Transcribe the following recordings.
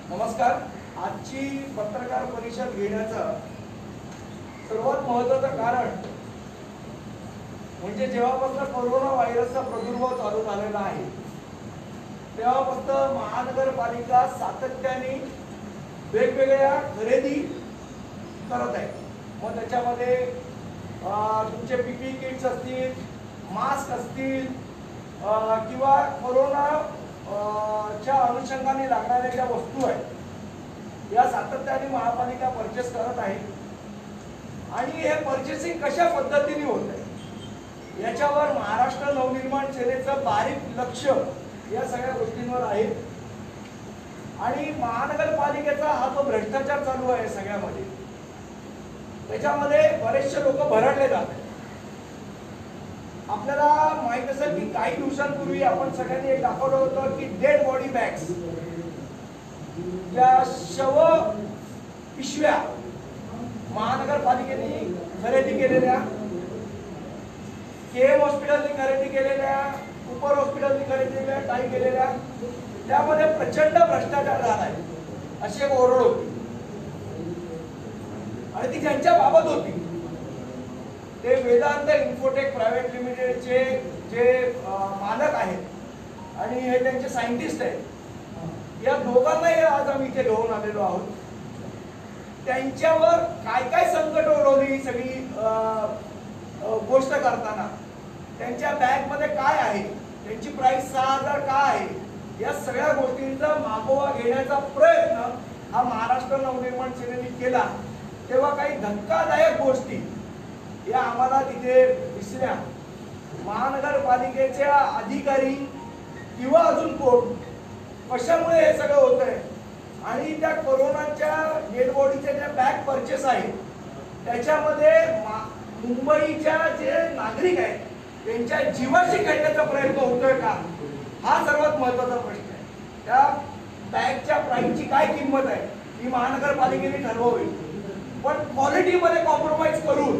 नमस्कार. आजची पत्रकार परिषद घेण्याचं सर्वात महत्त्वाचं कारण म्हणजे जेव्हापासून कोरोना व्हायरसचा प्रादुर्भाव चालू झालेला आहे तेव्हापासून महानगरपालिका सातत्याने वेगवेगळ्या खरेदी करत आहे. मग त्याच्यामध्ये तुमचे पीपी किट्स असतील, मास्क असतील किंवा कोरोना च्या अनुषंगाने लागणाऱ्या ज्या वस्तू आहेत या सातत्याने महापालिका परचेस करत आहे. आणि हे परचेसिंग कशा पद्धतीने होत आहे याच्यावर महाराष्ट्र नवनिर्माण सेनेचं बारीक लक्ष या सगळ्या गोष्टींवर आहे. आणि महानगरपालिकेचा हा जो भ्रष्टाचार चालू आहे सगळ्यामध्ये त्याच्यामध्ये बरेचसे लोक भरडले जातात. आपल्याला माहित असेल की काही दिवसांपूर्वी आपण सगळ्यांनी एक दाखवलं होतं की डेड बॉडी बॅग्स या शव पिशव्या महानगरपालिकेने खरेदी केलेल्या, केएम हॉस्पिटलने खरेदी केलेल्या, कुपर हॉस्पिटलने खरेदी केलेल्या, टाई केलेल्या, त्यामध्ये प्रचंड भ्रष्टाचार झाला आहे अशी एक ओरड होती. आणि ती ज्यांच्या बाबत होती ते वेदांत इन्फोटेक प्रायव्हेट लिमिटेडचे जे मालक आहेत आणि हे त्यांचे सायंटिस्ट आहेत. या दोघांनाही आज आम्ही इथे घेऊन आलेलो आहोत. त्यांच्यावर काय काय संकट ओढवली ही सगळी गोष्ट करताना, त्यांच्या बॅग मध्ये काय आहे, त्यांची प्राइस 6000 का आहे, या सगळ्या गोष्टींचा मागोवा घेण्याचा प्रयत्न हा महाराष्ट्र नवनिर्माण सेनेने केला. तेव्हा काही धक्कादायक गोष्टी या आम्हाला तिथे दिसल्या. महानगरपालिकेच्या अधिकारी किंवा अजून कोण कशामुळे हे सगळं होत आहे आणि त्या कोरोनाच्या डेड बॉडीच्या ज्या बॅग परचेस आहेत त्याच्यामध्ये मुंबईच्या जे नागरिक आहेत त्यांच्या जीवाशी खेळण्याचा प्रयत्न होतोय का, हा सर्वात महत्त्वाचा प्रश्न आहे. त्या बॅगच्या प्राइसची काय किंमत आहे ही महानगरपालिकेने ठरवावी. पण क्वालिटीमध्ये कॉम्प्रोमाइज करून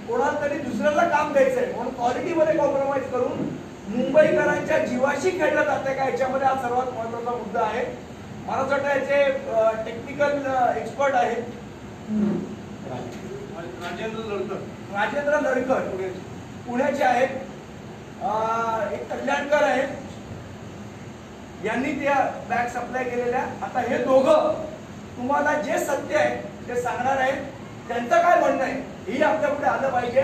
कोणाला तरी दुसऱ्याला काम द्यायचंय म्हणून क्वालिटीमध्ये कॉम्प्रोमाइज करून मुंबईकरांच्या जीवाशी खेळलं जाते का, याच्यामध्ये हा सर्वात महत्त्वाचा मुद्दा आहे. मला वाटतं याचे टेक्निकल एक्सपर्ट आहेत राजेंद्र लडकर पुण्याचे आहेत, एक कल्याणकर आहेत, यांनी त्या बॅग सप्लाय केलेल्या. आता हे दोघं तुम्हाला जे सत्य आहे ते सांगणार आहेत. त्यांचं काय म्हणणं आहे हे आपल्या पुढे आलं पाहिजे,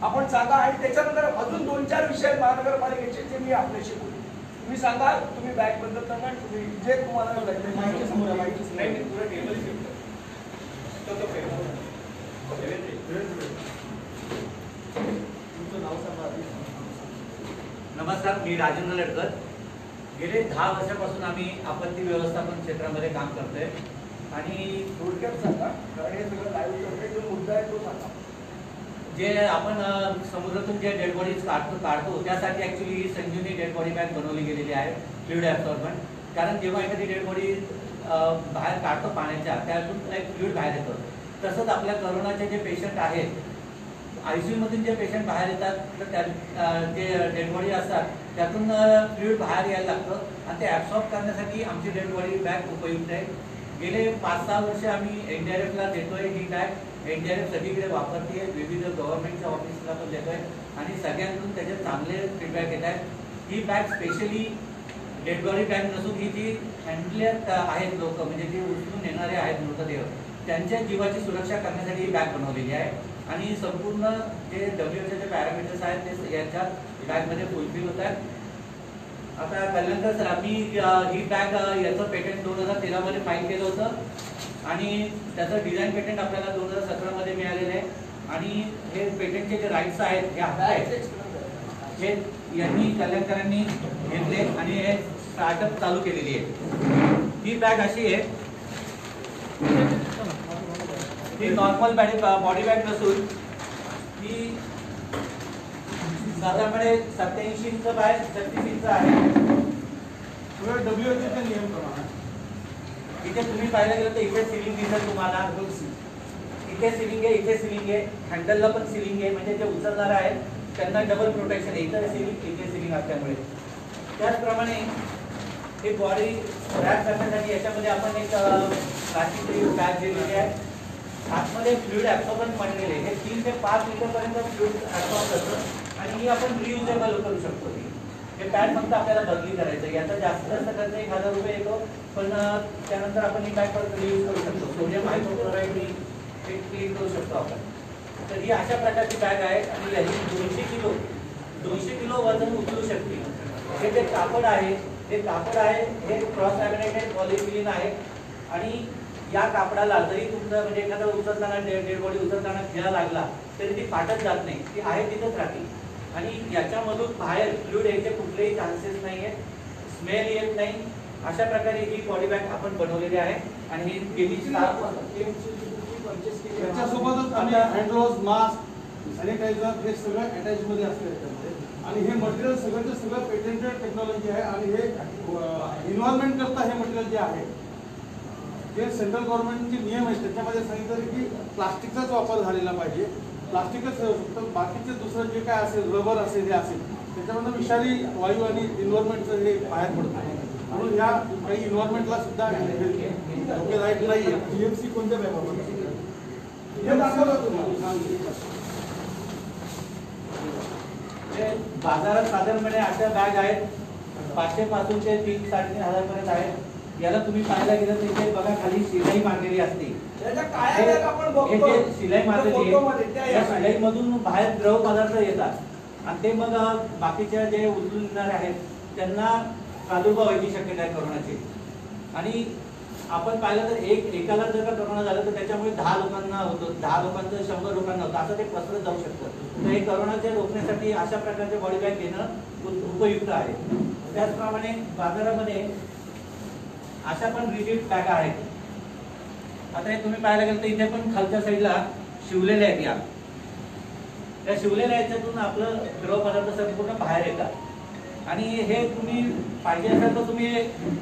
आपण सांगा. आणि त्याच्यानंतर अजून 2-4 विषय महानगरपालिकेचे जे मी आपल्याशी बोलू. तुम्ही सांगा, तुम्ही बॅग बद्दल सांगा, तुम्ही जे तुम्हाला नमस्कार, मी राजेंद्र लडकर. गेले 10 वर्षापासून आम्ही आपत्ती व्यवस्थापन क्षेत्रामध्ये काम करतोय. आणि थोडक्यात सांगा, कारण हे सगळं लाईव्ह करणे जो मुद्दा आहे तो सांगा. जे आपण समुद्रातून जे डेड बॉडीज काढतो त्यासाठी ऍक्च्युली संजीवनी डेड बॉडी बॅग बनवली गेलेली आहे, फ्लुइड ॲब्सॉर्बंट. कारण जेव्हा एखादी डेड बॉडी बाहेर काढतो पाण्याच्या त्यातून एक फ्लुइड बाहेर येतं. तसंच आपल्या करोनाचे जे पेशंट आहेत ICU मधून जे पेशंट बाहेर येतात तर त्या जे डेड बॉडी असतात त्यातून फ्लुइड बाहेर यायला लागतं आणि ते ॲब्सॉर्ब करण्यासाठी आमची डेड बॉडी बॅग उपयुक्त आहे. गेले 5-6 वर्ष आम्ही NDRFला देतोय ही बॅग. NDRF सगळीकडे वापरते, विविध गव्हर्नमेंटच्या ऑफिसला पण देतोय आणि सगळ्यांकडून त्याचे चांगले फीडबॅक येत आहेत. ही bag specially dead body bag नसून ही जी हँडलर आहेत लोक म्हणजे जे उचलून येणारे आहेत मृतदेह त्यांच्या जीवाची सुरक्षा करण्यासाठी ही बॅग बनवलेली आहे. आणि संपूर्ण जे WHOचे जे पॅरामीटर्स आहेत ते याच्या बॅगमध्ये फुलफिल होत आहेत. आता कल्याणकर सर, आम्ही ही बॅग याचं पेटंट 2013 मध्ये फाईल केलं होतं आणि त्याचं डिझाईन पेटंट आपल्याला 2017 मध्ये मिळालेलं आहे. आणि हे पेटंटचे जे राईट्स आहेत हे आहेत हे यांनी कल्याणकरांनी घेतले आणि हे स्टार्टअप चालू केलेली आहे. ही बॅग अशी आहे, ही नॉर्मल बॉडी बॅग नसून ही साधारणपणे 87 इंच बाय 36 इंच आहे. WHOचे नियम प्रमाणे इथे तुम्ही पाहायला गेलं तर इथे सिलिंग दिसेल तुम्हाला. इथे सिलिंग आहे, इथे सिलिंग आहे, हँडलला पण सिलिंग आहे म्हणजे जे उचलणार आहेत त्यांना डबल प्रोटेक्शन आहे. इथे सिलिंग, इथे सिलिंग असल्यामुळे त्याचप्रमाणे ही बॉडी रॅप करण्यासाठी याच्यामध्ये आपण एक प्लास्टिकची बॅग दिलेली आहे. आतमध्ये फ्लुइड ॲब्सॉर्बंट मटेरियल आहे. हे 3 ते 5 लिटरपर्यंत फ्लुइड ॲब्सॉर्ब करतं आणि ही आपण रियुजेबल करू शकतो. हे पॅड फक्त आपल्याला बदली करायचं. याचा जास्तीत जास्त खर्च 1000 रुपये येतो, पण त्यानंतर आपण ही बॅग परत रियूज करू शकतो. सोडियम हायपोक्लोराईड हे क्लीन करू शकतो आपण. तर ही अशा प्रकारची बॅग आहे आणि याची 200 किलो वजन उचलू शकते. हे जे कापड आहे हे क्रॉस लॅमिनेटेड पॉलिथिलीन आहे आणि या कापडाला जरी तुमचं म्हणजे एखादा उचलताना डेड बॉडी उचलताना खिळा लागला तरी ती फाटत जात नाही, ती आहे तिथंच राहते. आणि याच्यामधून बाहेर फ्लुइड यायचे कुठलेही चान्सेस नाही आहेत, स्मेल येत नाही. अशा प्रकारे ही बॉडी बॅग आपण बनवलेली आहे आणि ही गेली त्याच्यासोबतच आम्ही हँडवॉश, मास्क, सॅनिटायझर हे सगळं अटॅच मध्ये असतं त्याच्यामध्ये. आणि हे मटेरियल सगळं पेटेंटेड टेक्नॉलॉजी आहे आणि हे इन्व्हायरमेंट करता हे मटेरियल जे आहे जे सेंट्रल गव्हर्नमेंटचे नियम आहेत त्याच्यामध्ये सांगितलं की प्लास्टिकचाच वापर झालेला पाहिजे. प्लास्टिकच फक्त बाकीचे दुसरं जे काय असेल, रबर असेल, हे असेल त्याच्यामधून विषारी वायू आणि इन्व्हायरमेंटचं हे बाहेर पडतं. म्हणून ह्या काही इन्व्हायरमेंटला सुद्धा धोकेदायक नाही आहे. GMC कोणत्या बॅग हे दाखवलं तुम्हाला. बाजारात साधारणपणे अशा बॅग आहेत 500 पासून ते 3-3.5 पर्यंत आहेत. याला तुम्ही पाहायला गेलं तर इथे बघा खाली शिलाई मारलेली असते. शिलाई मारलेली आहे. या शिलाईमधून बाहेर द्रव पदार्थ येतात आणि ते मग बाकीच्या जे उचलणारे आहेत त्यांना प्रादुर्भाव व्हायची शक्यता आहे कोरोनाची. आणि आपण पाहिलं तर एकाला जर का कोरोना झालं तर त्याच्यामुळे 10 लोकांना होतं, 10 लोकांचं 100 लोकांना होतं, असं ते पसरत जाऊ शकतं. तर हे कोरोनाचे रोखण्यासाठी अशा प्रकारचे बॉडी बॅग घेणं उपयुक्त आहे. त्याचप्रमाणे बाजारामध्ये अशा पण रिजिड बॅगा आहेत. आता हे तुम्ही पाहायला गेलं तर इथे पण खालच्या साईडला शिवलेल्या आहेत. त्या शिवलेल्या याच्यातून आपलं द्रव पदार्थ संपूर्ण बाहेर येतात आणि हे तुम्ही पाहिजे असेल तर तुम्ही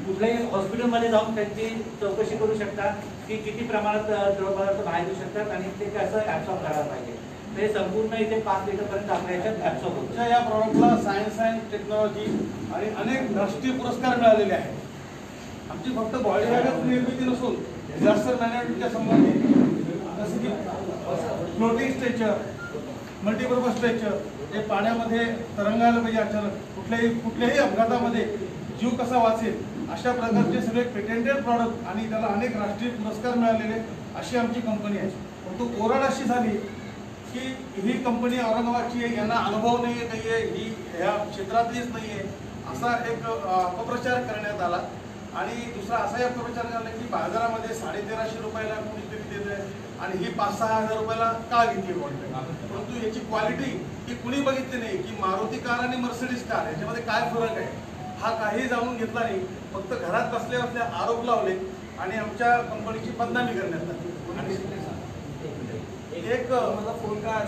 कुठल्याही हॉस्पिटलमध्ये जाऊन त्यांची चौकशी करू शकता की किती प्रमाणात द्रव पदार्थ बाहेर येऊ शकतात आणि ते कसं ॲब्सॉर्ब करायला पाहिजे. तर हे संपूर्ण इथे 5 लिटरपर्यंत आपल्या याच्यात ॲब्सॉर्ब होतं. या प्रॉडक्टला सायन्स अँड टेक्नॉलॉजी आणि अनेक राष्ट्रीय पुरस्कार मिळालेले आहेत. आमची फक्त बॉडी बॅगच निर्मिती नसून डिझास्टर मॅनेजमेंटच्या संबंधित जसं की फ्लोटिंग स्ट्रेचर, मल्टीपर्पज स्ट्रेचर, जे पाण्यामध्ये तरंगायला पाहिजे अचानक कुठल्याही अपघातामध्ये जीव कसा वाचेल अशा प्रकारचे सगळे पेटेंटेड प्रॉडक्ट आणि त्याला अनेक राष्ट्रीय पुरस्कार मिळालेले अशी आमची कंपनी आहे. परंतु ओरड अशी झाली की ही कंपनी औरंगाबादची आहे, यांना अनुभव नाही आहे, काही आहे, ही ह्या क्षेत्रातलीच नाही आहे असा एक अपप्रचार करण्यात आला. आणि दुसरा असाही अपप्रचार झाला की बाजारामध्ये 1350 रुपयाला कोणीतरी देत आहे आणि ही 5-6 हजार रुपयाला का घेतली बॉडी. परंतु याची क्वालिटी ही कुणी बघितली नाही की मारुती कार आणि मर्सिडीज कार याच्यामध्ये काय फरक आहे हा काही जाणून घेतला नाही. फक्त घरात बसल्या बसल्या आरोप लावले आणि आमच्या कंपनीची बदनामी करण्यात आली. एक मला फोन काय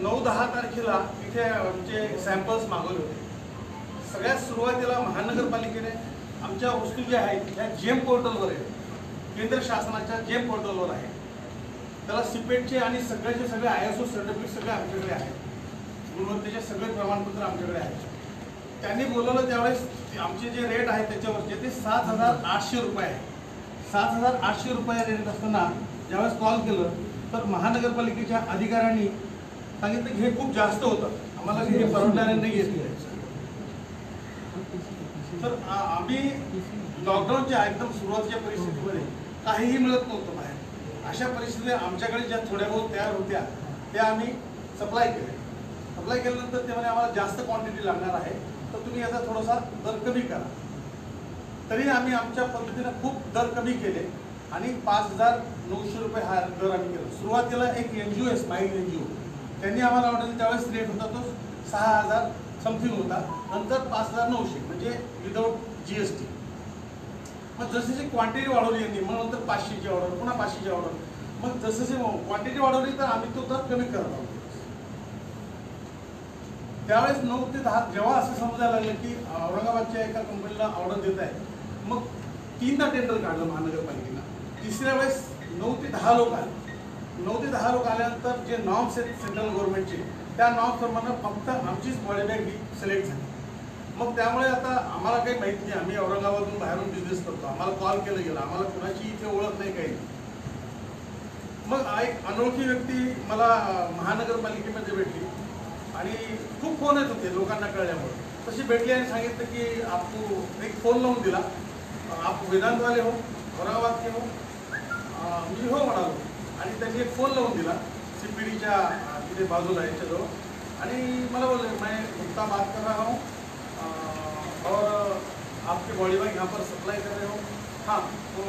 9-10 तारखेला इथे आमचे सॅम्पल्स मागवले होते. सगळ्यात सुरुवातीला महानगरपालिकेने आमच्या वस्तू ज्या आहेत त्या जेम पोर्टलवर आहेत, केंद्र शासनाच्या जेम पोर्टलवर आहे. त्याला सिपेटचे आणि सगळ्याचे सगळे ISO सर्टिफिकेट सगळे आमच्याकडे आहेत, गुणवत्तेचे सगळे प्रमाणपत्र आमच्याकडे आहेत. त्यांनी बोलवलं त्यावेळेस आमचे जे रेट आहे त्याच्यावरचे ते 7,800 रुपये आहे. 7,800 रुपये रेट असताना ज्यावेळेस कॉल केलं तर महानगरपालिकेच्या अधिकाऱ्यांनी सांगितलं की हे खूप जास्त होतं, आम्हाला हे परवडणारे नाही येत. तर आम्ही लॉकडाऊनच्या एकदम सुरुवातीच्या परिस्थितीमध्ये काहीही मिळत नव्हतं बाहेर. अशा परिस्थितीत आमच्याकडे ज्या थोड्या बहुत तयार होत्या त्या आम्ही सप्लाय केल्यानंतर ते म्हणे आम्हाला जास्त क्वांटिटी लागणार आहे तर तुम्ही याचा थोडासा दर कमी करा. तरी आम्ही आमच्या पद्धतीने खूप दर कमी केले आणि 5,900 रुपये हा दर आम्ही केला. सुरुवातीला एक NGO आहे, स्माईल NGO, त्यांनी आम्हाला ऑर्डर त्यावेळेस रेट होता तो 6,000 समथिंग होता, नंतर 5,900 म्हणजे विदाउट GST. मग जशी क्वांटिटी वाढवली यांनी मग नंतर 500ची ऑर्डर, पुन्हा 500ची ऑर्डर. मग जसं क्वांटिटी वाढवली तर आम्ही तो दर कमी करत आहोत. त्यावेळेस 9 ते 10 जेव्हा असं समजायला लागलं की औरंगाबादच्या एका कंपनीला ऑर्डर देत आहे, मग 3दा टेंडर काढलं महानगरपालिकेनं. तिसऱ्या वेळेस 9 ते 10 लोक आले. 9 ते 10 लोक आल्यानंतर जे नॉर्म्स आहेत सेंट्रल गव्हर्नमेंटचे त्या नॉर्म्स प्रमाणे फक्त आमचीच बॉडी बॅग ही सिलेक्ट झाली. मग त्यामुळे आता आम्हाला काही माहित नाही, आम्ही औरंगाबादहून बाहेरून बिझनेस करतो, आम्हाला कॉल केलं गेला, आम्हाला कुणाची इथे ओळख नाही काही नाही. मग एक अनोळखी व्यक्ती मला महानगरपालिकेमध्ये भेटली आणि खूप फोन येत होते लोकांना कळल्यामुळे. तशी भेटली आणि सांगितलं की आपको एक फोन लावून दिला, आप वेदांत वाले हो, औरंगाबाद के हो? मी हो म्हणालो. आणि त्यांनी एक फोन लावून दिला CPDच्या तिथे बाजूला याच्याजवळ आणि मला बोलले मैं गुप्ता बात कर रहा हूँ और आपके बॉडी बैग यहाँ पर सप्लाई कर रहे हो. हाँ, तो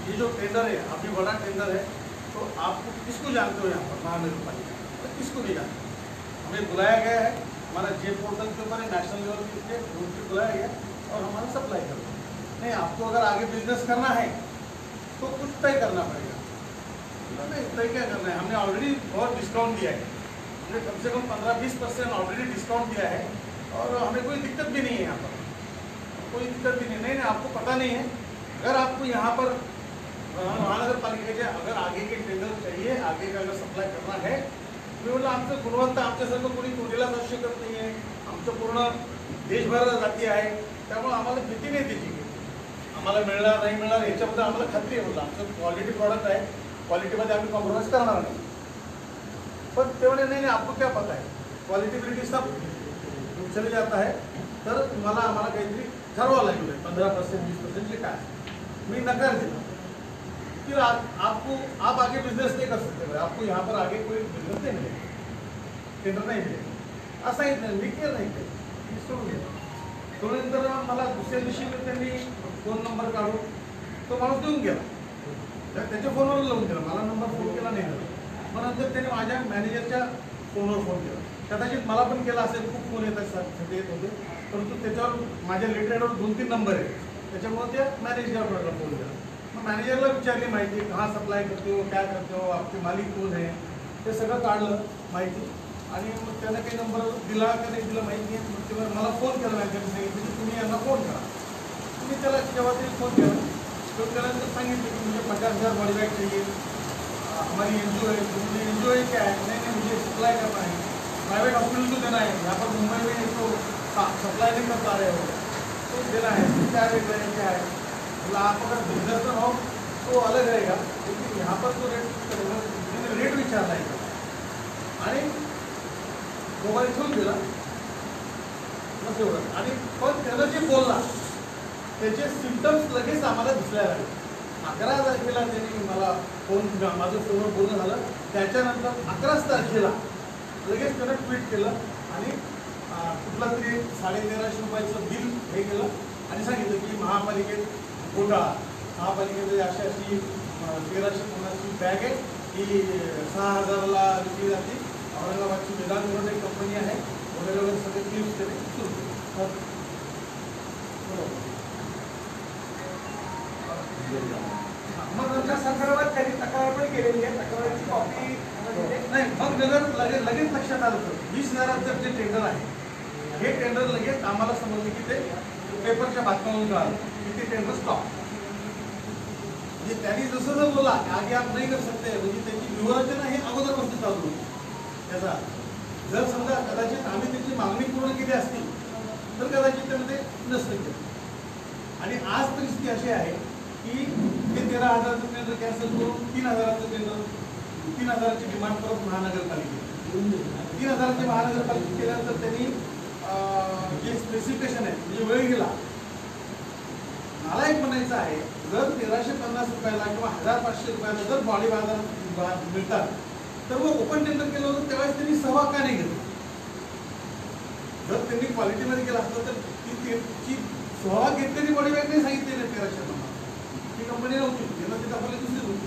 ये जो टेंडर है अभी बड़ा टेंडर है, तो आपको किसको जानते हो यहाँ पर महानगरपालिका? तो किसको नहीं जानते. हमें बुलाया गया है, हमारा जे पोर्टल के ऊपर है, नेशनल लेवल के उनसे बुलाया गया और हमारा सप्लाई कर दो. नहीं, आपको अगर आगे बिजनेस करना है तो कुछ तय करना पड़ेगा. नहीं, तय क्या करना है, हमने ऑलरेडी बहुत डिस्काउंट दिया है, हमने कम से कम 15-20% ऑलरेडी डिस्काउंट दिया है और हमें कोई दिक्कत भी नहीं है यहाँ पर, कोई दिक्कत भी नहीं. नहीं, आपको पता नहीं है, अगर आपको यहाँ पर महानगर पालिका के अगर आगे के टेंडर चाहिए, आगे का अगर सप्लाय करना है, मी म्हटलं आमचं गुणवत्ता आमच्यासारखं कोणी तोडीला जाऊ शकत नाही आहे, आमचं पूर्ण देशभर जाती आहे, त्यामुळे आम्हाला भीती नाही त्याची, आम्हाला मिळणार नाही मिळणार याच्याबद्दल आम्हाला खात्री आहे. म्हटलं आमचं क्वालिटी प्रॉडक्ट आहे, क्वालिटीमध्ये आम्ही कॉम्प्रोमाइज करणार नाही. पण तेवढे नाही, आपको क्या पता है, क्वालिटीबिलिटी सब चले जाता है, तर तुम्हाला आम्हाला काहीतरी ठरवावं लागेल 15% 20% काय. मी नकार दिला. फिर आप आगे बिजनेस नहीं कर सकते, आपको यहाँ पर आगे कोई बिजनेस नहीं मिलेगा, टेंडर नहीं मिलेगा असं सांगितलं. मी केलं नाही ते सोडून गेलं. सोडल्यानंतर मला दुसऱ्या दिवशी त्यांनी फोन नंबर काढून तो माणूस देऊन गेला, त्याच्या फोनवर लावून दिला, मला नंबर फोन केला नाही झाला. मग नंतर त्याने माझ्या मॅनेजरच्या फोनवर फोन केला, कदाचित मला पण केला असेल, खूप फोन येतात येत होते, परंतु त्याच्यावर माझ्या लेटरहेडवर 2-3 नंबर आहे, त्याच्यामुळे त्या मॅनेजरला फोन केला. मग मॅनेजरला विचारली माहिती, कहाँ सप्लाय करते हो, क्या करते हो, आपके मालिक कोण आहे, ते सगळं काढलं माहिती. आणि मग त्यांना काही नंबर दिला का नाही दिला माहिती आहे. मग तेव्हा मला फोन केला, मॅनेजरने सांगितलं की तुम्ही यांना फोन करा. तुम्ही त्याला जेव्हा तरी फोन केला, तो त्यानंतर सांगितलं की मुझे 50,000 बॉडी बैग चाहिए, हमारी NGO है. तुमने NGO है क्या है? नहीं, मुझे सप्लाई करना है, प्राइवेट हॉस्पिटल को देना है, यहाँ पर मुंबई में तो सप्लाई नहीं कर पा रहे हो, तो देना है. क्या रेट है, क्या है? मतलब आप अगर बिजनेस में हो तो अलग रहेगा, लेकिन यहाँ पर तो रेट विचारना है. आणि मोबाईल ठेवून दिला मग तेवढं. आणि पण त्यानं जे बोलला त्याचे सिम्पटम्स लगेच आम्हाला दिसायला लागले. 11 तारखेला त्यांनी मला फोन, माझं फोनवर बोलणं झालं, त्याच्यानंतर 11 तारखेला लगेच त्यानं ट्विट केलं आणि कुठला तरी 1350 रुपयाचं बिल हे केलं आणि सांगितलं की महापालिकेत घोटाळा, महापालिकेमध्ये अशी 1350ची बॅग आहे, ही 6000ला विकली जाते, औरंगाबादची वेदांत म्हणून एक कंपनी आहे, वगैरे वगैरे सगळे क्लिप्स त्याने सुरू. मग तुमच्या संदर्भात त्यांनी तक्रार पण केलेली आहे, तक्रारीची कॉपी नाही. मग लगेच लक्षात आलं होतं 20,000चं जे टेंडर आहे, हे टेंडर लगेच आम्हाला समजलं की ते पेपरच्या बातम्यावरून कळालं की ते टेंडर स्टॉप. म्हणजे त्यांनी जसं जर बोला आगे आप नाही करू शकते, म्हणजे त्याची व्यूहरचना हे अगोदरपासून चालू होती. त्याचा जर समजा कदाचित आम्ही त्याची मागणी पूर्ण केली असती तर कदाचित त्यानं ते नसतं केलं. आणि आज परिस्थिती अशी आहे की ते 13,000चं टेंडर कॅन्सल करून 3,000चं टेंडर, 3,000ची डिमांड परत महानगरपालिकेत, 3,000ची महानगरपालिकेत केल्यानंतर त्यांनी जे स्पेसिफिकेशन आहे म्हणजे वेळ गेला. मला एक म्हणायचं आहे, जर 1350 रुपयाला किंवा 1500 रुपयाला जर बॉडी बाजार मिळतात तर मग ओपन टेंडर केलं होतं त्यावेळेस त्यांनी सहभाग का नाही घेतला? जर त्यांनी क्वालिटीमध्ये केलं असतं तर ती सहभाग घेतलेली बॉडी बॅग नाही सांगितलेली 1350. ती कंपनी नव्हती, त्यांना ती दाखवली दुसरीच होती.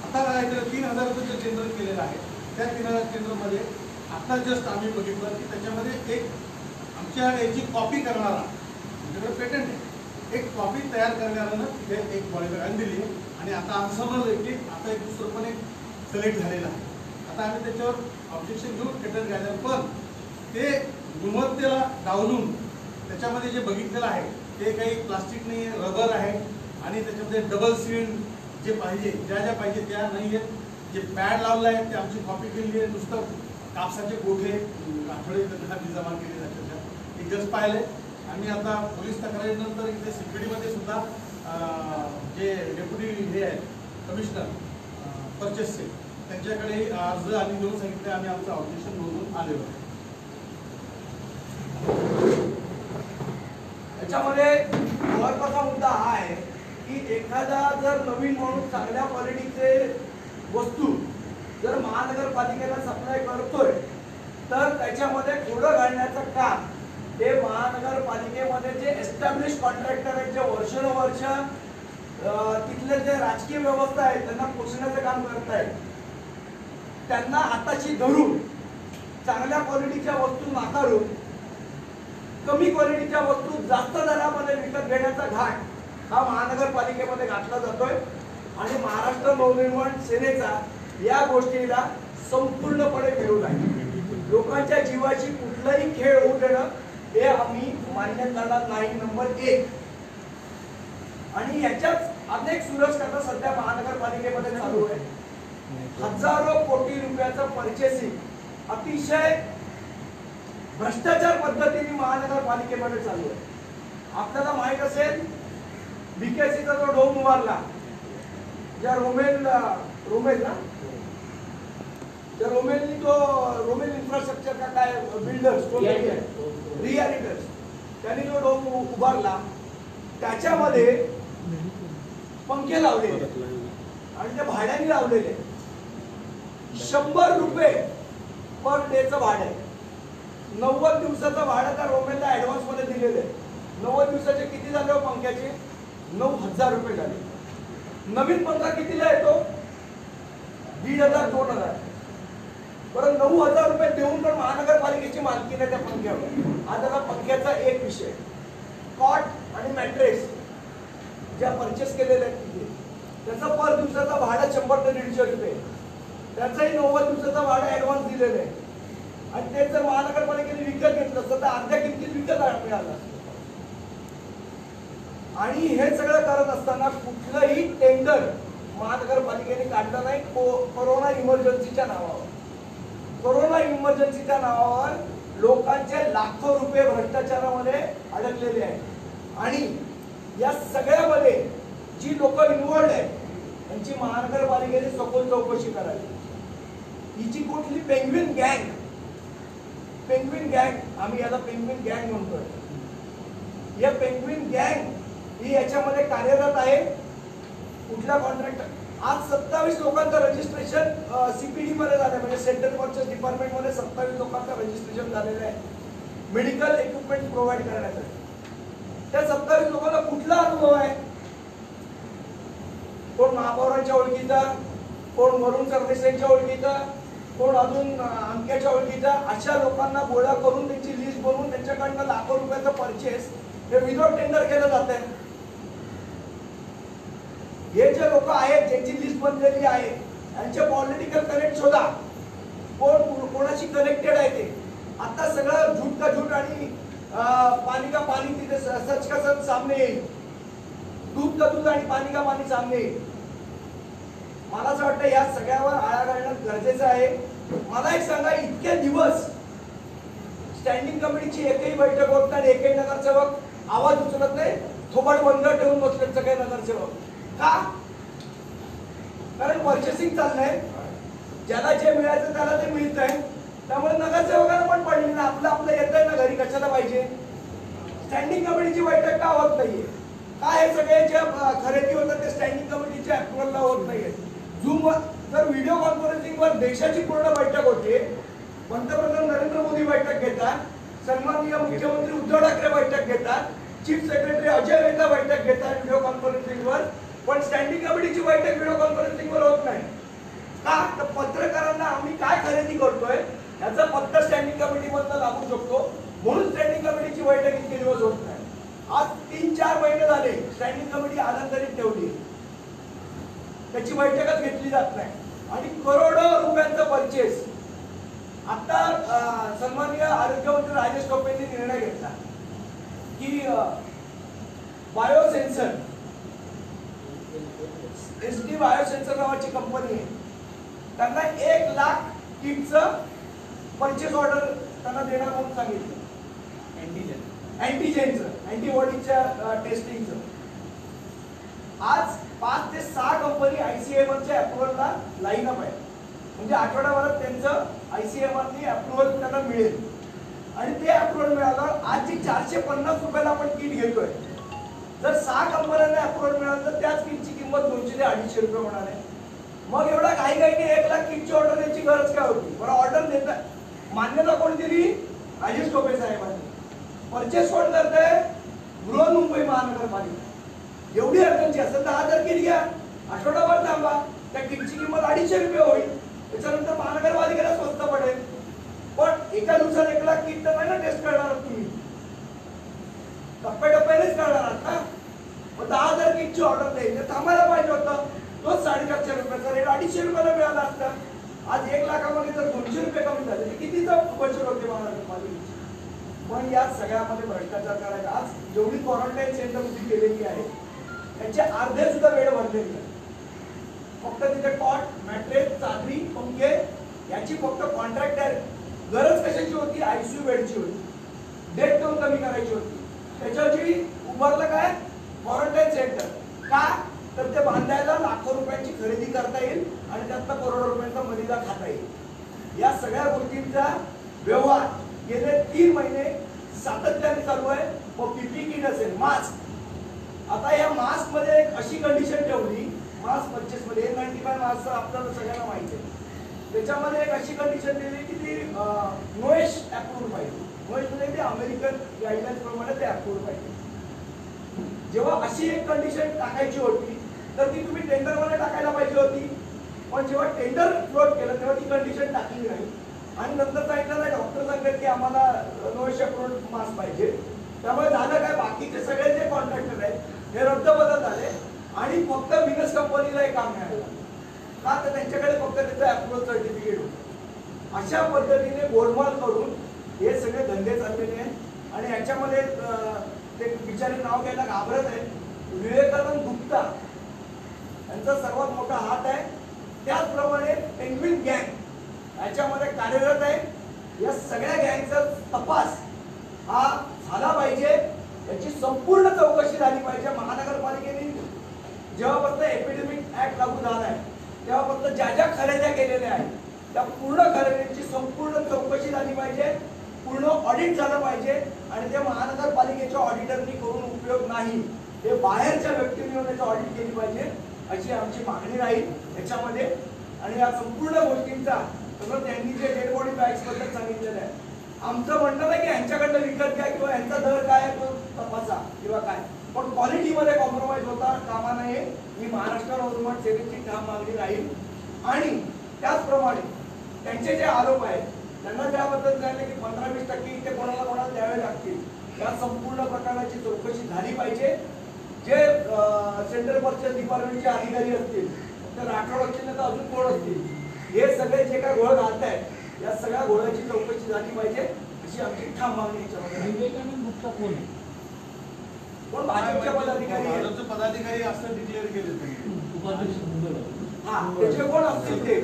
आता काय केलं, 3,000चं जे टेंडर केलेलं आहे त्या 3,000 टेंडरमध्ये आता जस्ट आम्ही बघितलं की त्याच्यामध्ये एक आमच्या याची कॉपी करणारा, आमच्याकडे पेटंट आहे, एक कॉपी तयार करणाऱ्यानं तिथे एक बॉडी बॅग दिली आहे. आणि आता असं समजलं की आता एक दुसरं पण एक सिलेक्ट झालेलं आहे. आता आम्ही त्याच्यावर ऑब्जेक्शन घेऊन पेटंट घ्यायला, पण ते गुणवत्तेला डावलून त्याच्यामध्ये जे बघितलेलं आहे ते काही प्लास्टिक नाही आहे, रबर आहे आणि त्याच्यामध्ये डबल सील जे पाहिजे, ज्या पाहिजे त्या नाही आहेत. जे पॅड लावलं आहे ते आमची कॉपी केलेली आहे, नुसतं कापसाचे गोठे आठवडे जमा केले जातात. जस्ट पाहिले. आम्ही आता पोलीस तक्रारीनंतर इथे CPD मध्ये सुद्धा जे डेप्युटी हे आहेत कमिशनर परचेसचे त्यांच्याकडे अर्ज आम्ही देऊन सांगितले आम्ही आमचं ऑब्जेक्शन नोंदवून आलेलो आहे. याच्यामध्ये महत्वाचा मुद्दा हा आहे की एखादा जर नवीन माणूस चांगल्या क्वालिटीचे वस्तू जर महानगरपालिकेला सप्लाय करतोय तर त्याच्यामध्ये खोडं घालण्याचं काम हे महानगरपालिकेमध्ये जे एस्टॅब्लिश कॉन्ट्रॅक्टर आहेत, जे वर्षानुवर्ष तिथले जे राजकीय व्यवस्था आहे त्यांना पोषण्याचं काम करतायत, त्यांना हाताशी धरून चांगल्या क्वालिटीच्या वस्तू नाकारून कमी क्वालिटीच्या वस्तू जास्त दरामध्ये विकत घेण्याचा घाट हा महानगरपालिकेमध्ये घातला जातोय. आणि महाराष्ट्र नवनिर्माण सेनेचा या गोष्टीला संपूर्णपणे विरोध आहे. लोकांच्या जीवाची कुठलाही खेळ होऊ देणं हे आम्ही मान्य करणार नाही. नंबर 1. आणि याच्यात अनेक सुरक्षता सध्या महानगरपालिकेमध्ये चालू आहे. हजारो कोटी रुपयाचं परचेसिंग अतिशय भ्रष्टाचार पद्धतीने महानगरपालिकेमध्ये चालू आहे. आपल्याला माहित असेल BKCचा जो डोम उभारला, ज्या रोमेलनी तो रोमेल इन्फ्रास्ट्रक्चर का काय बिल्डर्स रियालिटर्स त्यांनी जो डोम उभारला त्याच्यामध्ये पंखे लावलेले आणि ते भाड्याने लावलेले. 100 रुपये पर डेचं भाडं आहे. 90 दिवसाचं भाडं त्या रोमेलला ऍडव्हान्स मध्ये दिलेलं आहे. 90 दिवसाचे किती झाले हो पंख्याचे? 9,000 रुपये झाले. नवीन पंखा कितीला येतो? 1,500 2,000. बरं 9,000 रुपये देऊन पण महानगरपालिकेची मालकी नाही त्या पंख्यावर. आता त्या पंख्याचा एक विषय, कॉट आणि मॅट्रेस ज्या परचेस केलेल्या आहेत तिथे त्याचा पर दिवसाचा भाडा 100 ते 150 रुपये. त्याचाही 90 दिवसाचा भाडा ऍडव्हान्स दिलेला आहे. आणि ते जर महानगरपालिकेने विकत घेतलं असतं तर अर्ध्या किमतीत विकत मिळालं असतं. आणि हे सगळं करत असताना कुठलंही टेंडर महानगरपालिकेने काढलं नाही. कोरोना इमर्जन्सीच्या नावावर लोकांचे लाखो रुपये भ्रष्टाचारामध्ये अडकलेले आहेत. आणि या सगळ्यामध्ये जी लोक इन्व्हॉल्ड आहेत त्यांची महानगरपालिकेने सखोल चौकशी करावी. हिची कुठली पेंग्विन गँग आम्ही याला पेंग्विन गँग म्हणतोय. या पेंग्विन गँग ही याच्यामध्ये कार्यरत आहे. कुठल्या कॉन्ट्रॅक्टर आज 27 लोकांचं रजिस्ट्रेशन CPD मध्ये झालं, म्हणजे सेंट्रल परचेस डिपार्टमेंट मध्ये 27 लोकांचं रजिस्ट्रेशन झालेलं आहे मेडिकल इक्विपमेंट प्रोव्हाइड करण्यासाठी. त्या 27 लोकांना कुठला अनुभव आहे? कोण महापौरांच्या ओळखीचा, कोण वरुण सरदेसाईंच्या ओळखीचा, कोण अजून अंक्याच्या ओळखीचा. अशा लोकांना गोळा करून त्यांची लिस्ट बनवून त्यांच्याकडनं लाखो रुपयाचं परचेस हे विदाउट टेंडर केलं जात आहे. हे जे लोक आहेत ज्यांची लिस्ट बनलेली आहे यांचे पॉलिटिकल कनेक्ट शोधा. कोणाशी कनेक्टेड आहे ते. आता सगळं झूठ का झूठ आणि पाणी का पाणी तिथे सच का सच सामने येईल. दूध का दूध आणि पाणी का पाणी सामने येईल. मला असं वाटतं या सगळ्यावर आळा घालणं गरजेचं आहे. मला एक सांगा, इतके दिवस स्टँडिंग कमिटीची एकही बैठक होत नाही, एकही नगरसेवक आवाज उचलत नाही, थोबाड बंद ठेवून बसले सगळे नगरसेवक. का? कारण परचेसिंग चाललंय, ज्याला जे मिळायचं त्याला ते मिळतंय. त्यामुळे नगरसेवकांना पण पडली ना, आपलं येतंय ना घरी, कशाला पाहिजे. स्टँडिंग कमिटीची बैठक का होत नाहीये? का हे सगळे जे खरेदी होतात ते स्टँडिंग कमिटीच्या अप्रुव्हलला होत नाहीये? झूम जर व्हिडिओ कॉन्फरन्सिंगवर देशाची पूर्ण बैठक होते, पंतप्रधान नरेंद्र मोदी बैठक घेतात, सन्माननीय मुख्यमंत्री उद्धव ठाकरे बैठक घेतात, चीफ सेक्रेटरी अजय मेहता बैठक घेतात व्हिडिओ कॉन्फरन्सिंगवर, पण स्टँडिंग कमिटीची बैठक व्हिडिओ कॉन्फरन्सिंगवर होत नाही. का? तर पत्रकारांना आम्ही काय खरेदी करतोय याचा पत्ता स्टँडिंग कमिटी मधनं लागू शकतो, म्हणून स्टँडिंग कमिटीची बैठक इतके दिवस होत नाही. आज 3-4 महिने झाले स्टँडिंग कमिटी आनंदरीत ठेवली, त्याची बैठकच घेतली जात नाही. आणि करोडो रुपयांचा परचेस. आता सन्माननीय आरोग्यमंत्री राजेश टोपेंनी निर्णय घेतला की बायोसेन्सर SD बायोसेन्सर नावाची कंपनी आहे, त्यांना 1 लाख किटचं परचेस ऑर्डर त्यांना देणार म्हणून सांगितलं. अँटीजेनचं, अँटीबॉडीच्या टेस्टिंगचं. आज 5 ते 6 कंपनी ICMRच्या अप्रुव्हलला लाईन अप आहे. म्हणजे आठवड्याभरात त्यांचं ICMRनी अप्रुव्हल त्यांना मिळेल. आणि ते अप्रुव्हल मिळालं. आज जी 450 रुपयाला आपण किट घेतोय, जर 6 कंपन्यांना अप्रुव्हल मिळालं तर त्याच किटची किंमत 200 ते 250 रुपये होणार आहे. मग एवढा घाईघाईने 1 लाख किटची ऑर्डर द्यायची गरज काय होती? बरं, ऑर्डर देता मान्यता कोण दिली? राजेश टोपे साहेबांनी. परचेस कोण करतंय? बृहन्मुंबई महानगरपालिका. एवढी अर्जन्सी असेल तर 10,000 किट घ्या, आठवडाभर थांबा, त्या किटची किंमत 250 रुपये होईल. त्याच्यानंतर महानगरपालिकेला स्वस्त पडेल. पण एका दिवसात 1 लाख किट तर नाही ना टेस्ट करणार तुम्ही, टप्प्याटप्प्यानेच करणार आहात ना. मग 10,000 किटची ऑर्डर द्यायची, थांबायला पाहिजे होतं. तोच 450 रुपयाचा रेट 250 रुपयाला मिळाला असता. आज 1 लाखामध्ये जर 200 रुपये कमी झाले तर कितीचा बचत होते महानगरपालिकेची. पण या सगळ्यामध्ये भ्रष्टाचार करायचा. आज जेवढी क्वारंटाईन सेंटर उभी केलेली आहे त्याचे अर्धे सुद्धा बेड भरलेले नाही. फक्त तिथे कॉट, मॅट्रेस, चादरी, पंखे याची फक्त कॉन्ट्रॅक्ट आहे. गरज कशाची होती? ICU बेडची होती. डेट टोन कमी करायची होती. त्याच्याची उभारलं काय? Quarantine centre. का? तर ते बांधायला लाखो रुपयांची खरेदी करता येईल आणि त्यातनं करोडो रुपयांचा मलिदा खाता येईल. या सगळ्या गोष्टींचा व्यवहार गेले 3 महिने सातत्याने चालू आहे. मग PPE किट असेल, मास्क. आता या मास्क मध्ये एक अशी कंडिशन ठेवली, मास्क परचेस मध्ये N95 मास्क आपल्याला सगळ्यांना माहिती आहे. त्याच्यामध्ये एक अशी कंडिशन दिली की ती नोएश अप्रूव्ड पाहिजे. नोएश म्हणजे ते अमेरिकन गाईडलाईन्स प्रमाणे ते अप्रूव्ड पाहिजे. जेव्हा अशी एक कंडिशन टाकायची होती तर ती तुम्ही टेंडर मध्ये टाकायला पाहिजे होती. पण जेव्हा टेंडर फ्लोट केलं तेव्हा ती कंडिशन टाकली नाही. आणि नंतर सांगितलं नाही, डॉक्टर सांगतात की आम्हाला नोएश अप्रूव्ड मास्क पाहिजे. त्यामुळे झालं काय? बाकीचे सगळे जे कॉन्ट्रॅक्टर आहेत हे रद्दबदल झाले आणि फक्त विनस कंपनीला हे काम मिळालं. का? तर त्यांच्याकडे फक्त त्याचं अप्रूव्हल सर्टिफिकेट होतं. अशा पद्धतीने गोलमाल करून हे सगळे धंदे चाललेले आहेत. आणि याच्यामध्ये ते बिचारे नाव घ्यायला घाबरत आहेत. विवेकानंद गुप्ता यांचा सर्वात मोठा हात आहे. त्याचप्रमाणे पेंग्विन गँग याच्यामध्ये कार्यरत आहे. या सगळ्या गँगचा तपास हा झाला पाहिजे. याची संपूर्ण चौकशी झाली पाहिजे. महानगरपालिकेने जेव्हापासून एपिडेमिक ऍक्ट लागू झाला आहे तेव्हापासून ज्या ज्या खरेद्या केलेल्या आहेत त्या पूर्ण खरेदीची संपूर्ण चौकशी झाली पाहिजे. पूर्ण ऑडिट झालं पाहिजे. आणि ते महानगरपालिकेच्या ऑडिटरनी करून उपयोग नाही, ते बाहेरच्या व्यक्तींनी येऊन त्याची ऑडिट केली पाहिजे अशी आमची मागणी राहील याच्यामध्ये. आणि या संपूर्ण गोष्टींचा सगळं त्यांनी जे डेड बॉडी बॅग्स बद्दल सांगितलेलं आहे, आमचं म्हणणं नाही की यांच्याकडनं विकत घ्या किंवा यांचा दर काय आहे तो तपासा किंवा काय, पण क्वालिटीमध्ये कॉम्प्रोमाइज होता कामा नये ही महाराष्ट्र नवनिर्माण सेनेची ठाम मागणी राहील. आणि त्याचप्रमाणे त्यांचे जे आरोप आहेत त्यांना त्याबद्दल सांगितलं की 15-20% इथे कोणाला द्यावे लागतील. या संपूर्ण प्रकरणाची चौकशी झाली पाहिजे. जे सेंट्रल परचेस डिपार्टमेंटचे अधिकारी असतील, तर राठोड असतील तर अजून कोण असतील, हे सगळे जे काय घोळ घालत आहेत या सगळ्या घोळाची चौकशी झाली पाहिजे अशी आमची ठाम मागणी याच्यामध्ये. विवेकानंद गुप्ता कोण आहे? कोण? भाजपच्या पदाधिकारी आहेत. भाजपचे पदाधिकारी असं डिक्लेअर केले हा, त्याचे कोण असतील ते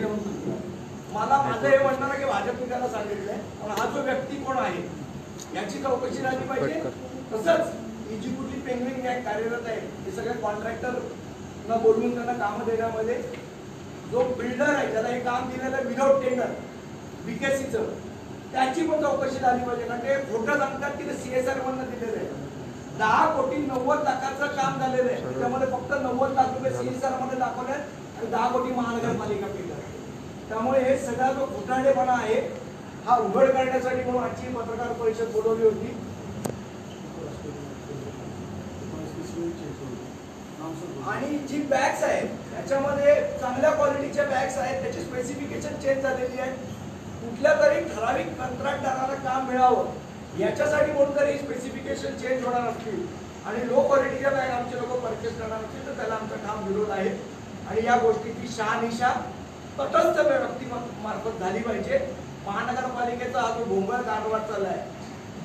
मला माझं हे म्हणणं आहे की भाजपने त्याला सांगितलंय. पण हा जो व्यक्ती कोण आहे याची चौकशी झाली पाहिजे. तसंच जी कुठली पेंग्विन गँग कार्यरत आहे हे सगळे कॉन्ट्रॅक्टर न बोलवून त्यांना काम देण्यामध्ये जो बिल्डर आहे ज्याला हे काम दिलेलं आहे विदाउट टेंडर BKCचं, त्याची पण चौकशी झाली पाहिजे. कारण ते खोटं सांगतात की ते CSR मधनं दिलेलं आहे. 10 कोटी 90 लाखाचं काम झालेलं आहे. त्याच्यामध्ये फक्त 90 लाख रुपये CSR मध्ये दाखवले आणि 10 कोटी महानगरपालिका केलं. त्यामुळे हे सगळा जो घोटाळेपणा आहे हा उघड करण्यासाठी म्हणून आजची पत्रकार परिषद बोलवली होती. आणि जी बॅग्स आहेत त्याच्यामध्ये चांगल्या क्वालिटीच्या बॅग्स आहेत, त्याची स्पेसिफिकेशन चेंज झालेली आहे. कुठल्या तरी ठराविक कंत्राटदाराला काम मिळावं याच्यासाठी कोणतरी स्पेसिफिकेशन चेंज होणार असतील आणि लो क्वालिटीच्या बॅग आमचे लोक परचेस करणार असतील तर त्याला आमचा ठाम विरोध आहे. आणि या गोष्टीची शहानिशा तटस्थ व्यक्तीमार्फत झाली पाहिजे. महानगरपालिकेचा हा जो भोंगळ कारभार चाललाय,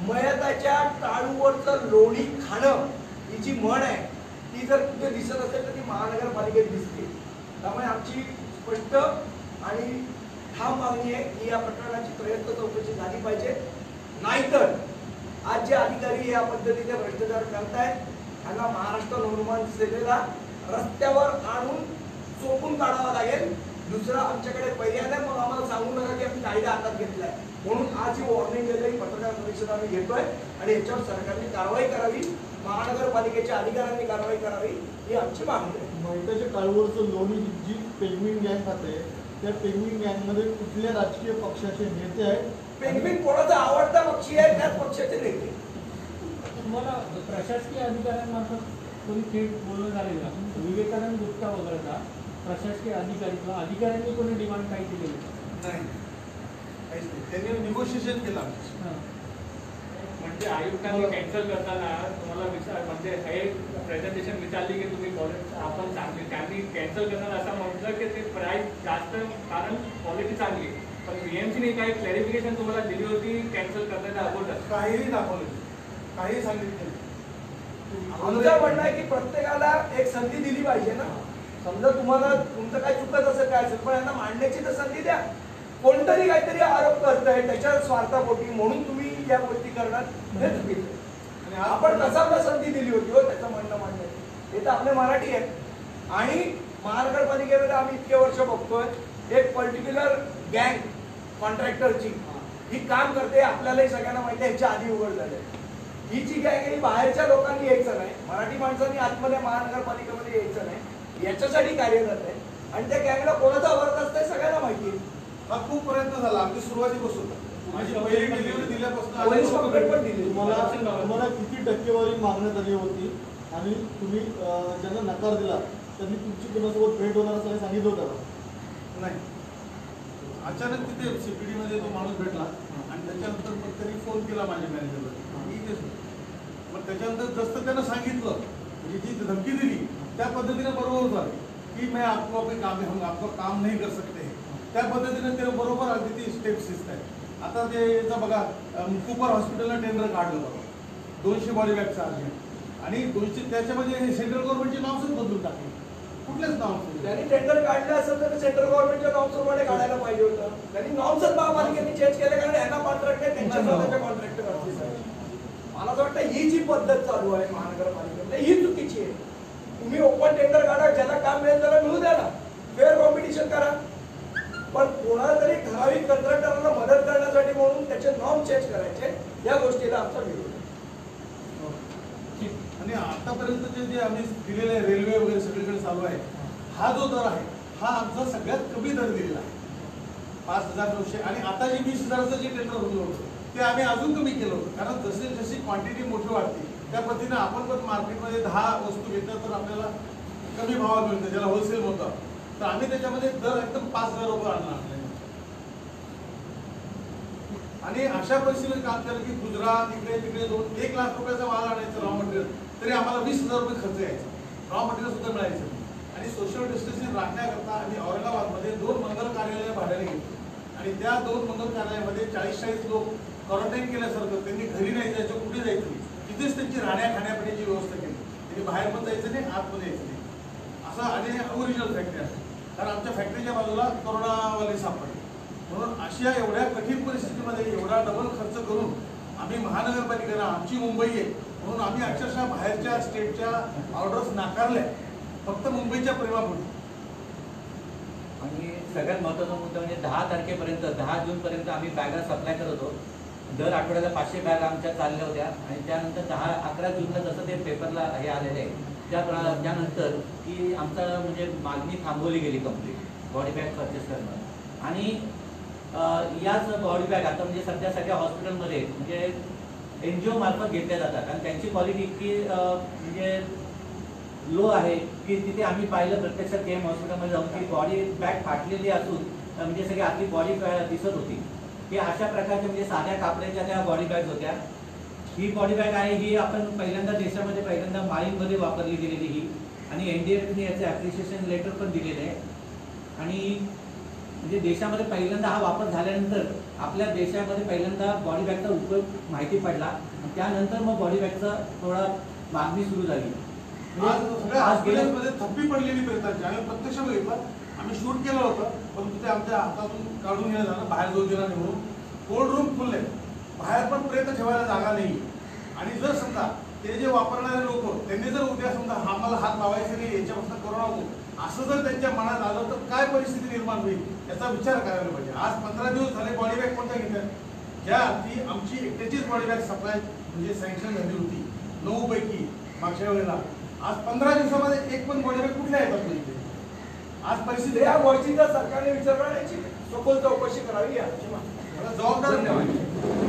मयताच्या टाळूवरचं लोणी खाणं ही जी म्हण आहे ती जर कुठे दिसत असेल तर ती महानगरपालिकेत दिसते. त्यामुळे आमची स्पष्ट आणि ठाम मागणी आहे की या प्रकरणाची प्रयत्न चौकशी झाली पाहिजे. नाहीतर आज जे अधिकारी या पद्धतीने भ्रष्टाचार करतायत त्यांना महाराष्ट्र नवनिर्माण सेनेला रस्त्यावर आणून चोपून काढावा लागेल. दुसरा आमच्याकडे पर्याय नाही. मग आम्हाला सांगू नका की आम्ही कायदा हातात घेतलाय. म्हणून आज ही वॉर्निंग दिलेली पत्रकार परिषद आम्ही घेतोय आणि याच्यावर सरकारने कारवाई करावी, महानगरपालिकेच्या अधिकाऱ्यांनी कारवाई करावी ही आमची मागणी आहे. मैत्याच्या काळवरचं लोणी जी पेंग्विन गँग खाते त्या पेंग्विन गँगमध्ये कुठल्या राजकीय पक्षाचे नेते आहेत? पेंग्विन कोणाचा आवडता पक्षी आहे त्याच पक्षाचे नेते. तुम्हाला प्रशासकीय अधिकाऱ्यांमार्फत कोणी थेट बोलणं झालेलं का? विवेकानंद गुप्ता वगळता प्रशासकीय अधिकारी किंवा अधिकाऱ्यांनी कोणी डिमांड काही केली नाही, काहीच नाही. त्यांनी निगोशिएशन केलं आमच्याशी. म्हणजे आयुक्तांनी कॅन्सल करताना तुम्हाला म्हणजे हे प्रेझेंटेशन विचारली की तुम्ही आपण चांगली, त्यांनी कॅन्सल करताना असं म्हटलं की ते प्राईस जास्त कारण क्वालिटी चांगली, पण बीएमसीने काही क्लॅरिफिकेशन तुम्हाला दिली होती कॅन्सल करण्याच्या अगोदर? काहीही दाखवलं, काही सांगितलं. आमचं म्हणणं आहे की प्रत्येकाला एक संधी दिली पाहिजे ना. समजा तुम्हाला तुमचं काय चुकत असेल काय असेल पण यांना मांडण्याची तर संधी द्या. कोणतरी काहीतरी आरोप करतंय त्याच्या स्वार्थापोटी म्हणून तुम्ही या गोष्टी करणार हे चुकीचं. आणि आपण कसा संधी दिली होती हो त्याचं म्हणणं मांडण्याची. हे तर आपले मराठी आहे. आणि महानगरपालिकेमध्ये आम्ही इतके वर्ष बघतोय एक पर्टिक्युलर गँग कॉन्ट्रॅक्टरची ही काम करते. आपल्यालाही सगळ्यांना माहिती आहे, ह्याच्या आधी उघड झाले. ही जी गँग आहे बाहेरच्या लोकांनी यायचं नाही, मराठी माणसांनी आतमध्ये महानगरपालिकेमध्ये यायचं नाही याच्यासाठी कार्यरत आहे. आणि त्या गँगला कोणाचा वर्ग असतंय सगळ्यांना माहिती आहे. हा खूप प्रयत्न झाला अगदी सुरुवातीपासून. माझी पहिली डिलिव्हरी दिल्यापासून पोलीस कंप्लेंट पण दिली. तुम्हाला किती टक्केवारी मागण्यात आली होती आणि तुम्ही ज्यांना नकार दिला त्यांनी तुमची कोणासोबत भेट होणार असं सांगितलं होतं का? नाही, अचानक तिथे सीपीडी मध्ये तो माणूस भेटला आणि त्याच्यानंतर मग त्यांनी फोन केला माझ्या मॅनेजरला. मग त्याच्यानंतर जसं त्यानं सांगितलं म्हणजे जी धमकी दिली त्या पद्धतीने बरोबर झालं की मैं आपको अपने काम हम आपको काम नहीं कर सकते. त्या पद्धतीने ते बरोबर अगदी ती स्टेप्स दिसत आता ते याचा बघा कुपर हॉस्पिटलला टेंडर काढलं बघा 200 बॉडी बॅगचा अर्जंट आणि 200 त्याच्यामध्ये सेंट्रल गव्हर्नमेंटचे नावच बदलून टाकले. कुठलेच नाव त्यांनी टेंडर काढलं असेल तर सेंट्रल गव्हर्नमेंटच्या नॉर्म्सप्रमाणे काढायला पाहिजे होतं. त्यांनी नॉर्म्सच महापालिकेने चेंज केले कारण यांना कॉन्ट्रॅक्ट आहे त्यांच्या स्वतःच्या कॉन्ट्रॅक्टर असतील. मला असं वाटतं ही जी पद्धत चालू आहे महानगरपालिकेमध्ये ही चुकीची आहे. तुम्ही ओपन टेंडर काढा, ज्याला काम मिळेल त्याला मिळू द्या ना, फेअर कॉम्पिटिशन करा. पण कोणाला तरी ठराविक कंत्राटदारांना मदत करण्यासाठी म्हणून त्याचे नॉर्म चेंज करायचे या गोष्टीला आमचा विरोध आहे. आणि आतापर्यंत जे आम्ही दिलेले रेल्वे वगैरे सगळीकडे चालू आहे हा जो दर आहे हा आमचा सगळ्यात कमी दर दिलेला आहे 5,900. आणि आता जे 20,000चं जे टेंडर होतं ते आम्ही अजून कमी केलं होतं कारण जशी जशी क्वांटिटी मोठी वाढते त्या पद्धतीने आपण पण मार्केटमध्ये 10 वस्तू घेतल्या तर आपल्याला कमी भावात मिळतं ज्याला होलसेल होतं. तर आम्ही त्याच्यामध्ये दर एकदम 5,000 रुपये आणला आपल्याला. आणि अशा परिस्थितीत काम केलं की गुजरात इकडे तिकडे 1 लाख रुपयाचा माल आणायचा रॉ मटेरियल तरी आम्हाला 20,000 रुपये खर्च यायचा. रॉ मटेरियल सुद्धा मिळायचं. आणि सोशल डिस्टन्सिंग राखण्याकरता आम्ही औरंगाबादमध्ये 2 मंगल कार्यालय भाड्याने घेतली आणि त्या 2 मंगल कार्यालयामध्ये 40-40 लोक क्वारंटाईन केल्यासारखं त्यांनी घरी नाही जायचं कुठे जायचं नाही तिथेच त्यांची राहण्या खाण्यापिण्याची व्यवस्था केली. त्यांनी बाहेर पण जायचं नाही आत पण यायचं नाही असं. आणि ओरिजिनल फॅक्टरी आहे कारण आमच्या फॅक्टरीच्या बाजूला कोरोनावाले सापडले. म्हणून अशा एवढ्या कठीण परिस्थितीमध्ये एवढा डबल खर्च करून आम्ही महानगरपालिकेला आमची मुंबई आहे म्हणून आम्ही अक्षरशः बाहेरच्या स्टेटच्या ऑर्डर्स नाकारल्या फक्त मुंबईच्या प्रेमापोटी. आणि सगळ्यात महत्त्वाचा मुद्दा म्हणजे 10 तारखेपर्यंत 10 जूनपर्यंत आम्ही बॅगा सप्लाय करत होतो. दर आठवड्याला 500 बॅग आमच्या चालल्या होत्या आणि त्यानंतर 11 जूनला जसं ते पेपरला हे आलेलं आहे त्यानंतर की आमचा म्हणजे मागणी थांबवली गेली कंप्लीट बॉडी बॅग परचेस करणं. आणि याच बॉडी बॅग आता म्हणजे सध्या सगळ्या हॉस्पिटलमध्ये म्हणजे NGO मार्फत घेतल्या जातात आणि त्यांची क्वालिटी इतकी म्हणजे लो आहे की तिथे आम्ही पाहिलं प्रत्यक्षात KM हॉस्पिटलमध्ये जाऊन की बॉडी बॅग फाटलेली असून म्हणजे सगळी आपली बॉडी दिसत होती की अशा प्रकारच्या म्हणजे साध्या कापडाच्या त्या बॉडी बॅग होत्या. ही बॉडी बॅग आहे ही आपण पहिल्यांदा देशामध्ये पहिल्यांदा माळींमध्ये वापरली गेलेली ही आणि NDFने याचे ॲप्रिशिएशन लेटर पण दिलेलं आहे. आणि म्हणजे देशामध्ये पहिल्यांदा हा वापर झाल्यानंतर आपल्या देशामध्ये पहिल्यांदा बॉडी बॅगचा उपयोग माहिती पडला त्यानंतर मग बॉडी बॅगचा थोडा मागणी सुरू झाली. आज गेल्यामध्ये थप्पी पडलेली प्रेतांची आम्ही प्रत्यक्ष बघितलं. आम्ही शूट केलं होतं परंतु ते आमच्या हातातून काढून घेणं झालं बाहेर जाऊ दिला नाही म्हणून. कोल्ड रूम फुल आहे बाहेर पण प्रयत्न ठेवायला जागा नाही. आणि जर समजा ते जे वापरणारे लोक त्यांनी जर उद्या समजा आम्हाला हात लावायचे नाही, याच्यापासून करोना होतो असं जर त्यांच्या मनात आलं तर काय परिस्थिती निर्माण होईल याचा विचार करायला पाहिजे. आज 15 दिवस झाले बॉडी बॅग कोणत्या घेतात, ज्या ती आमची एकट्याचीच बॉडी बॅग सप्लाय म्हणजे सँक्शन झाली होती 9 पैकी मागच्या वेळेला. आज 15 दिवसामध्ये एक पण बॉडी बॅग कुठल्या येतात म्हणजे आज परिस्थिती या गोष्टीचा सरकारने विचार करण्याची सखोल चौकशी करावी याची जबाबदार